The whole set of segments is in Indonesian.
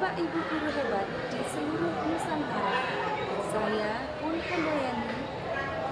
Bapak Ibu guru hebat di seluruh Nusantara. Saya Pun Handayani,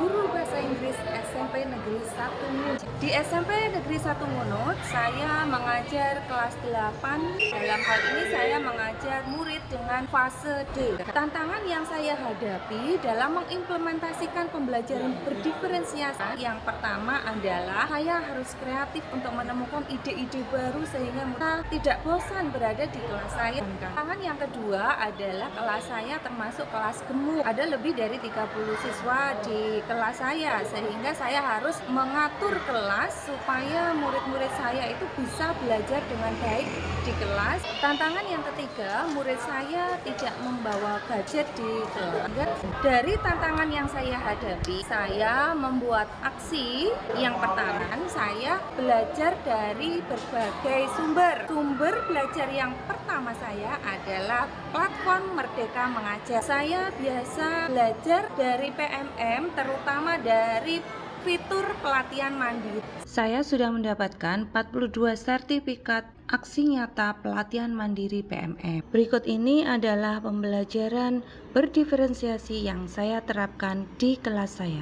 guru bahasa Inggris SMP Negeri 1 Ngunut. Di SMP Negeri 1 Ngunut, saya mengajar kelas 8. Dalam hal ini saya mengajar murid dengan fase D. Tantangan yang saya hadapi dalam mengimplementasikan pembelajaran berdiferensiasi yang pertama adalah saya harus kreatif untuk menemukan ide-ide baru sehingga mereka tidak bosan berada di kelas saya. Tantangan yang kedua adalah kelas saya termasuk kelas gemuk. Ada lebih dari 30 siswa di kelas saya, sehingga saya harus mengatur kelas supaya murid-murid saya itu bisa belajar dengan baik di kelas. Tantangan yang ketiga, murid saya tidak membawa gadget di kelas. Dari tantangan yang saya hadapi, saya membuat aksi. Yang pertama, saya belajar dari berbagai sumber. Sumber belajar yang pertama saya adalah platform Merdeka Mengajar. Saya biasa belajar dari PMM, terutama dari fitur pelatihan mandiri. Saya sudah mendapatkan 42 sertifikat aksi nyata pelatihan mandiri PMM. Berikut ini adalah pembelajaran berdiferensiasi yang saya terapkan di kelas saya.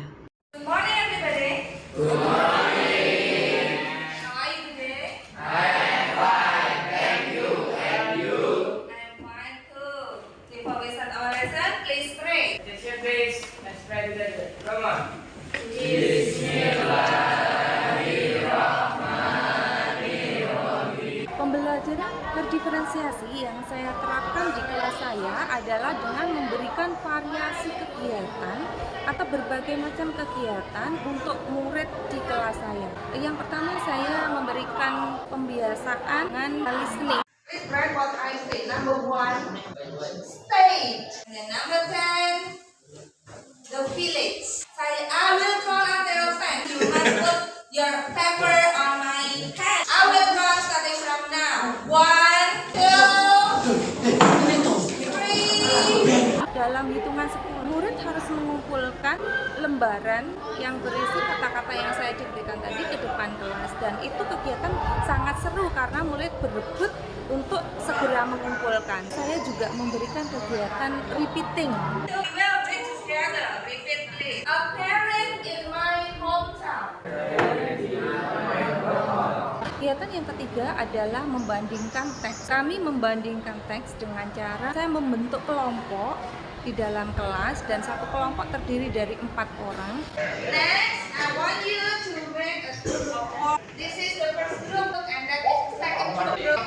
Good morning, everybody. Good morning. How are you today? I am fine, thank you. And you? I am fine too. Before we start our lesson, please pray. Attention please, let's pray together. Come on. Pembelajaran berdiferensiasi yang saya terapkan di kelas saya adalah dengan memberikan variasi kegiatan atau berbagai macam kegiatan untuk murid di kelas saya. Yang pertama, saya memberikan pembiasaan dengan listening. Please write what I say. Number 1, state. And then number 10, the village. I will count until 10. You must put your paper on my hand. I will count starting from now. 1, 2, 3. Dalam hitungan 10, murid harus mengumpulkan lembaran yang berisi kata-kata yang saya diberikan tadi ke depan kelas, dan itu kegiatan sangat seru karena murid berebut untuk segera mengumpulkan. Saya juga memberikan kegiatan repeating. We will read together repeatedly. A parent in my hometown. Kegiatan yang ketiga adalah membandingkan teks. Kami membandingkan teks dengan cara saya membentuk kelompok di dalam kelas, dan satu kelompok terdiri dari 4 orang. Next, I want you to make a group of 4. This is the first group, and that is the second group.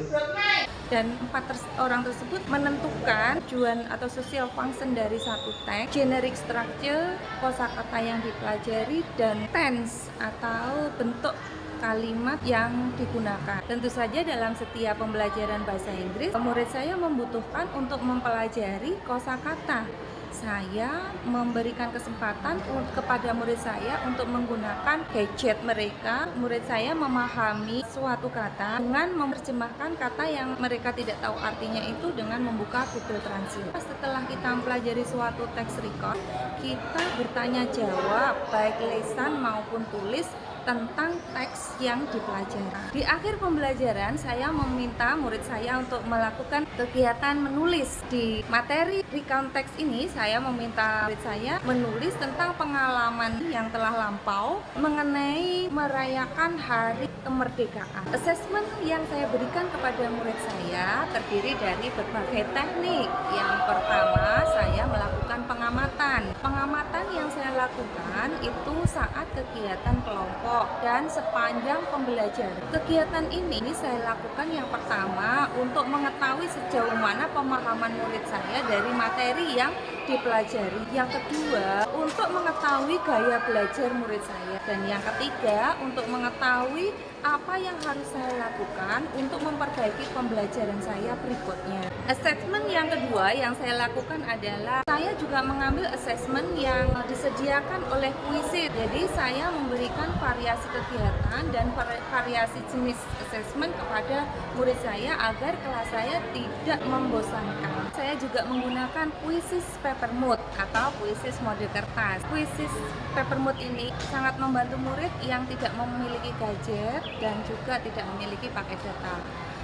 Group 9. Dan 4 orang tersebut menentukan tujuan atau social function dari satu teks, generic structure, kosakata yang dipelajari, dan tense atau bentuk kalimat yang digunakan. Tentu saja dalam setiap pembelajaran bahasa Inggris, murid saya membutuhkan untuk mempelajari kosakata. Saya memberikan kesempatan kepada murid saya untuk menggunakan gadget mereka. Murid saya memahami suatu kata dengan menerjemahkan kata yang mereka tidak tahu artinya itu dengan membuka Google Translate. Setelah kita mempelajari suatu teks record, kita bertanya jawab baik lisan maupun tulis tentang teks yang dipelajari. Di akhir pembelajaran, saya meminta murid saya untuk melakukan kegiatan menulis. Di materi recount teks ini, saya meminta murid saya menulis tentang pengalaman yang telah lampau mengenai merayakan hari kemerdekaan. Assessment yang saya berikan kepada murid saya terdiri dari berbagai teknik. Yang pertama, saya melakukan pengamatan. Pengamatan yang saya lakukan itu saat kegiatan kelompok dan sepanjang pembelajaran. Kegiatan ini saya lakukan yang pertama untuk mengetahui sejauh mana pemahaman murid saya dari materi yang dipelajari. Yang kedua, untuk mengetahui gaya belajar murid saya. Dan yang ketiga, untuk mengetahui apa yang harus saya lakukan untuk memperbaiki pembelajaran saya berikutnya. Assessment yang kedua yang saya lakukan adalah saya juga mengambil assessment yang disediakan oleh Quizizz. Jadi saya memberikan variasi kegiatan dan variasi jenis assessment kepada murid saya agar kelas saya tidak membosankan. Saya juga menggunakan Quizizz Papermood atau Quizizz mode kertas. Quizizz Papermood ini sangat membantu murid yang tidak memiliki gadget dan juga tidak memiliki paket data.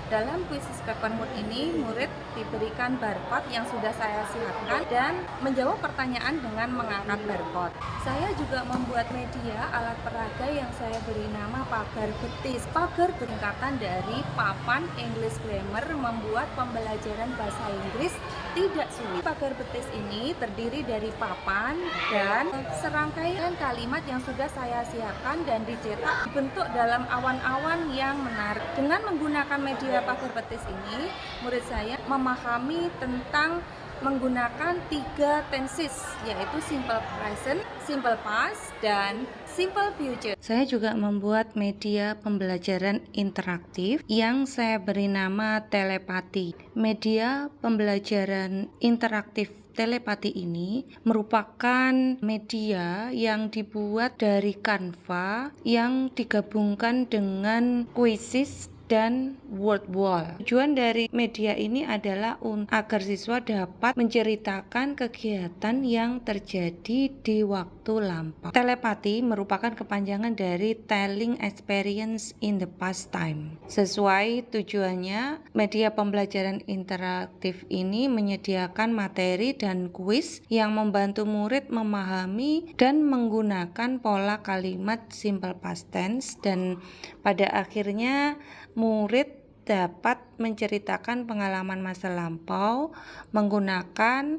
Dalam kuisis paper mood ini, murid diberikan barcode yang sudah saya siapkan dan menjawab pertanyaan dengan mengangkat barcode. Saya juga membuat media alat peraga yang saya beri nama pagar betis. Pagar bersingkatan dari Papan English Grammar, membuat pembelajaran bahasa Inggris tidak sulit. Pagar betis ini terdiri dari papan dan serangkaian kalimat yang sudah saya siapkan dan dicetak dibentuk dalam awan-awan yang menarik. Dengan menggunakan media pagar betis ini, murid saya memahami tentang menggunakan 3 tenses, yaitu simple present, simple past, dan simple future. Saya juga membuat media pembelajaran interaktif yang saya beri nama telepati. Media pembelajaran interaktif telepati ini merupakan media yang dibuat dari Canva yang digabungkan dengan Quizzes dan Wordwall. Tujuan dari media ini adalah agar siswa dapat menceritakan kegiatan yang terjadi di waktu lampau. Telepati merupakan kepanjangan dari Telling Experience in the Past Time. Sesuai tujuannya, media pembelajaran interaktif ini menyediakan materi dan kuis yang membantu murid memahami dan menggunakan pola kalimat simple past tense, dan pada akhirnya murid dapat menceritakan pengalaman masa lampau menggunakan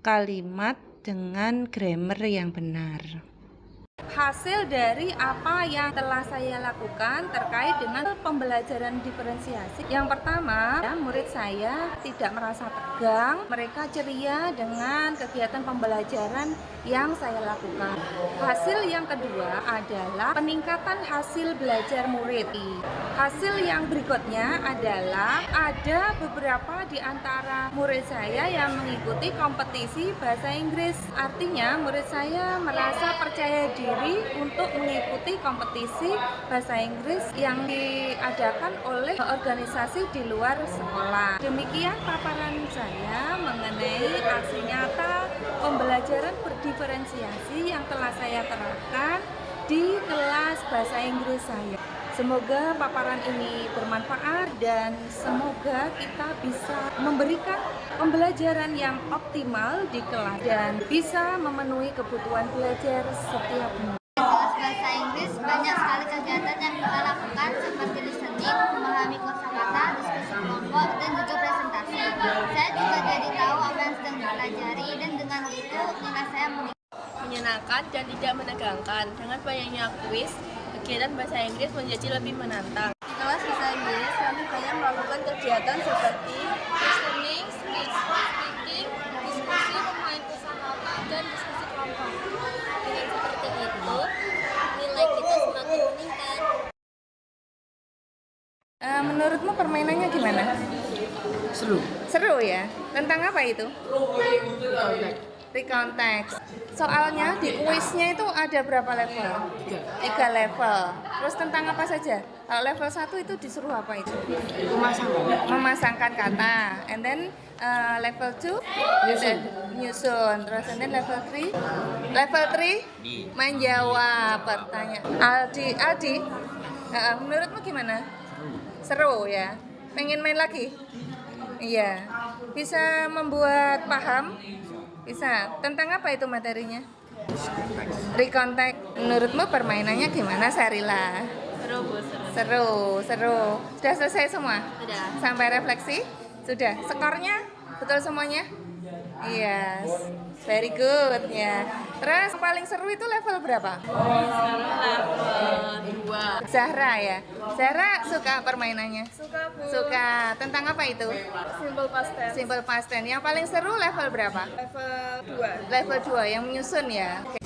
kalimat dengan grammar yang benar. Hasil dari apa yang telah saya lakukan terkait dengan pembelajaran diferensiasi. Yang pertama, murid saya tidak merasa tegang, mereka ceria dengan kegiatan pembelajaran yang saya lakukan. Hasil yang kedua adalah peningkatan hasil belajar murid. Hasil yang berikutnya adalah ada beberapa di antara murid saya yang mengikuti kompetisi bahasa Inggris. Artinya murid saya merasa percaya diri untuk mengikuti kompetisi bahasa Inggris yang diadakan oleh organisasi di luar sekolah. Demikian paparan saya mengenai aksi nyata pembelajaran berdiferensiasi yang telah saya terapkan di kelas bahasa Inggris saya. Semoga paparan ini bermanfaat dan semoga kita bisa memberikan pembelajaran yang optimal di kelas dan bisa memenuhi kebutuhan belajar setiap murid. Di kelas bahasa Inggris banyak sekali kegiatan yang kita lakukan seperti listening, memahami kosakata, diskusi kelompok, dan juga presentasi. Saya juga jadi tahu apa yang sedang dipelajari dan dengan itu nilai saya menyenangkan dan tidak menegangkan. Dengan banyaknya kuis, kegiatan bahasa Inggris menjadi lebih menantang. Di kelas bahasa Inggris, kami banyak melakukan kegiatan seperti listening, speaking, diskusi, pemain kosakata, dan diskusi kelompok. Dengan seperti itu, nilai kita semakin meningkat. Menurutmu permainannya gimana? Seru. Seru ya? Tentang apa itu? Recount text. Soalnya di kuisnya itu ada berapa level? 3 level. Terus tentang apa saja? Kalau level 1 itu disuruh apa itu? Memasangkan kata. And then level 2 nyusun. Terus and then level 3 menjawab pertanyaan. Aldi, menurutmu gimana? Seru ya? Pengen main lagi? Iya. Bisa membuat paham? Bisa. Tentang apa itu materinya? Recount text. Menurutmu permainannya gimana, Sarila? Seru. Sudah selesai semua? Sudah. Sampai refleksi? Sudah. Skornya betul semuanya? Yes. Very good ya. Terus paling seru itu level berapa? Level 2. Zahra ya. Zahra suka permainannya? Suka, Bu. Suka. Tentang apa itu? Simple past tense. Simple past tense. Yang paling seru level berapa? Level 2. Level 2 yang menyusun ya. Oke.